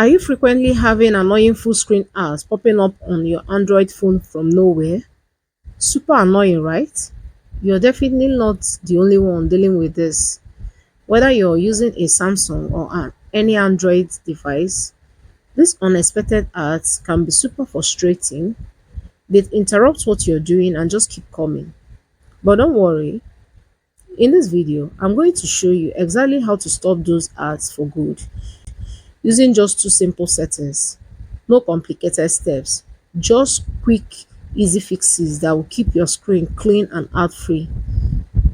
Are you frequently having annoying full screen ads popping up on your Android phone from nowhere? Super annoying, right? You're definitely not the only one dealing with this. Whether you're using a Samsung or any Android device, these unexpected ads can be super frustrating. They interrupt what you're doing and just keep coming. But don't worry, in this video, I'm going to show you exactly how to stop those ads for good using just two simple settings. No complicated steps, just quick, easy fixes that will keep your screen clean and ad free.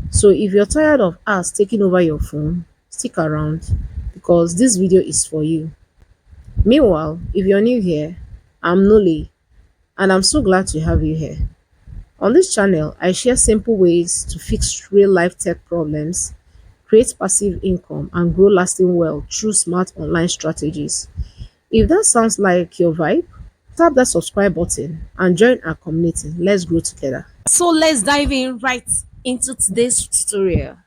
So if you're tired of ads taking over your phone, stick around because this video is for you. Meanwhile, if you're new here, I'm Noli and I'm so glad to have you here. On this channel, I share simple ways to fix real life tech problems, create passive income, and grow lasting wealth through smart online strategies. If that sounds like your vibe, tap that subscribe button and join our community. Let's grow together. So let's dive in right into today's tutorial.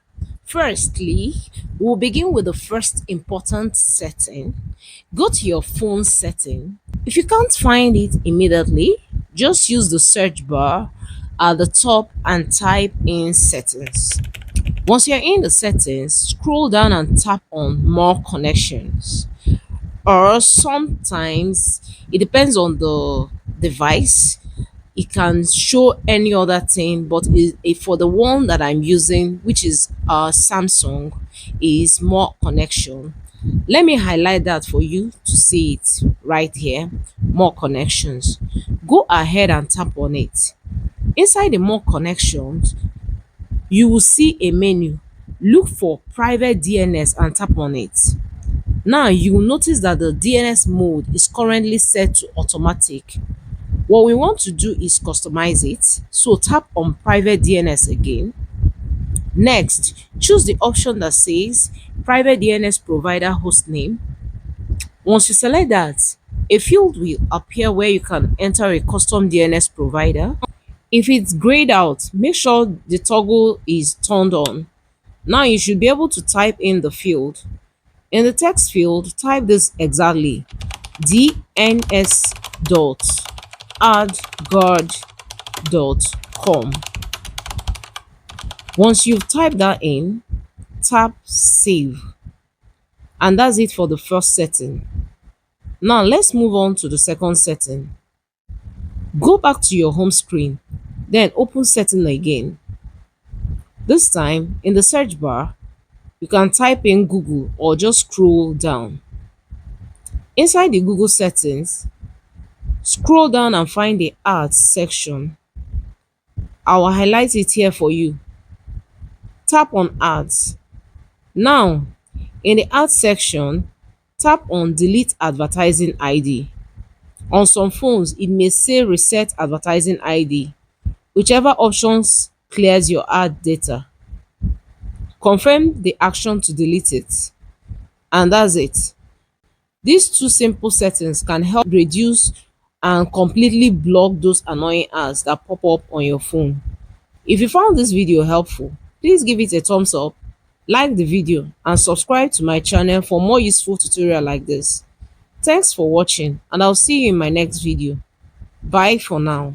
Firstly, we'll begin with the first important setting. Go to your phone setting. If you can't find it immediately, just use the search bar at the top and type in settings. Once you're in the settings, scroll down and tap on more connections. Or sometimes it depends on the device, it can show any other thing, but for the one that I'm using, which is Samsung, is more connection. Let me highlight that for you to see it right here. More connections. Go ahead and tap on it. Inside the more connections, you will see a menu. Look for private DNS and tap on it. Now you will notice that the DNS mode is currently set to automatic. What we want to do is customize it. So tap on private DNS again. Next, choose the option that says private DNS provider hostname. Once you select that, a field will appear where you can enter a custom DNS provider. If it's grayed out, make sure the toggle is turned on. Now you should be able to type in the field. In the text field, type this exactly: dns.adguard.com. Once you've typed that in, tap save. And that's it for the first setting. Now let's move on to the second setting. Go back to your home screen, then open setting again. This time, in the search bar, you can type in Google or just scroll down. Inside the Google settings, scroll down and find the ads section. I will highlight it here for you. Tap on ads. Now, in the ads section, tap on delete advertising ID. On some phones, it may say reset advertising ID. Whichever options clears your ad data. Confirm the action to delete it. And that's it. These two simple settings can help reduce and completely block those annoying ads that pop up on your phone. If you found this video helpful, please give it a thumbs up, like the video, and subscribe to my channel for more useful tutorial like this. Thanks for watching, and I'll see you in my next video. Bye for now.